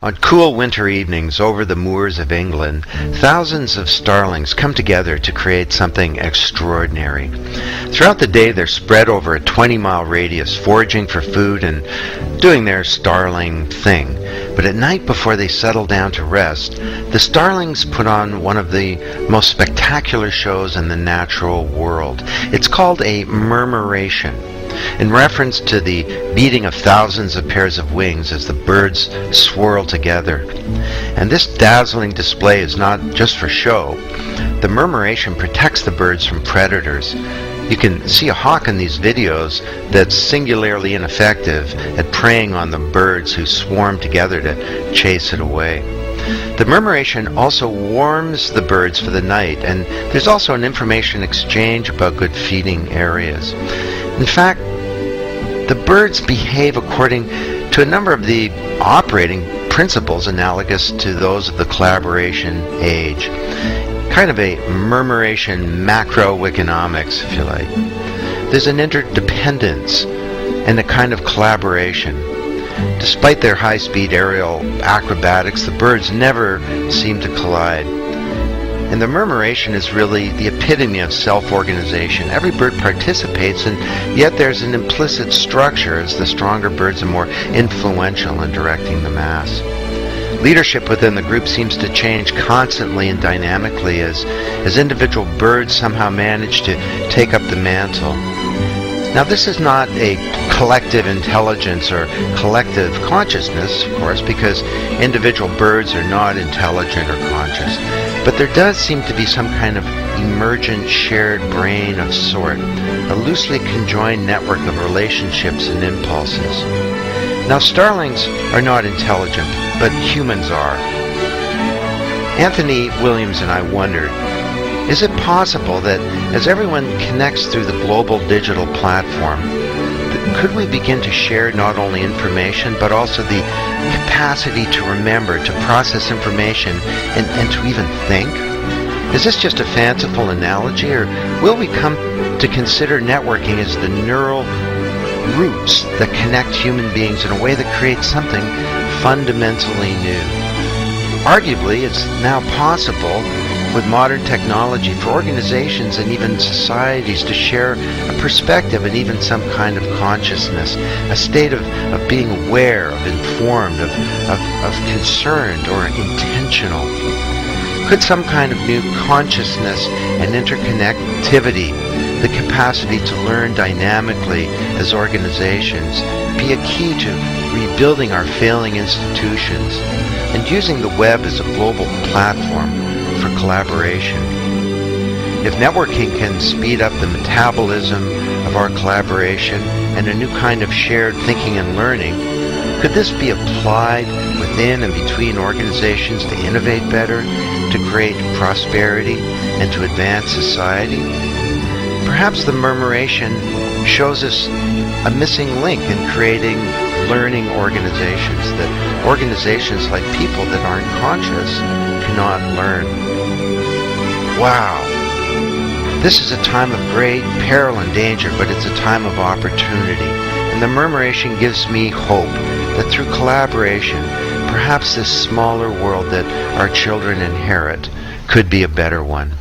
On cool winter evenings over the moors of England, thousands of starlings come together to create something extraordinary. Throughout the day, they're spread over a 20-mile radius, foraging for food and doing their starling thing. But at night, before they settle down to rest, the starlings put on one of the most spectacular shows in the natural world. It's called a murmuration, in reference to the beating of thousands of pairs of wings as the birds swirl together. And this dazzling display is not just for show. The murmuration protects the birds from predators. You can see a hawk in these videos that's singularly ineffective at preying on the birds who swarm together to chase it away. The murmuration also warms the birds for the night, and there's also an information exchange about good feeding areas. In fact, the birds behave according to a number of the operating principles analogous to those of the collaboration age. Kind of a murmuration macrowikinomics, if you like. There's an interdependence and a kind of collaboration. Despite their high-speed aerial acrobatics, the birds never seem to collide. And the murmuration is really the epitome of self-organization. Every bird participates, and yet there's an implicit structure as the stronger birds are more influential in directing the mass. Leadership within the group seems to change constantly and dynamically as individual birds somehow manage to take up the mantle. Now, this is not a collective intelligence or collective consciousness, of course, because individual birds are not intelligent or conscious. But there does seem to be some kind of emergent shared brain of sort, a loosely conjoined network of relationships and impulses. Now, starlings are not intelligent, but humans are. Anthony Williams and I wondered, is it possible that as everyone connects through the global digital platform, could we begin to share not only information, but also the capacity to remember, to process information, and to even think? Is this just a fanciful analogy, or will we come to consider networking as the neural roots that connect human beings in a way that creates something fundamentally new? Arguably, it's now possible with modern technology for organizations and even societies to share a perspective and even some kind of consciousness, a state of being aware, of informed, of concerned or intentional. Could some kind of new consciousness and interconnectivity, the capacity to learn dynamically as organizations, be a key to rebuilding our failing institutions and using the web as a global platform for collaboration? If networking can speed up the metabolism of our collaboration and a new kind of shared thinking and learning, could this be applied within and between organizations to innovate better, to create prosperity, and to advance society? Perhaps the murmuration shows us a missing link in creating learning organizations, that organizations like people that aren't conscious cannot learn. Wow. This is a time of great peril and danger, but it's a time of opportunity. And the murmuration gives me hope that through collaboration, perhaps this smaller world that our children inherit could be a better one.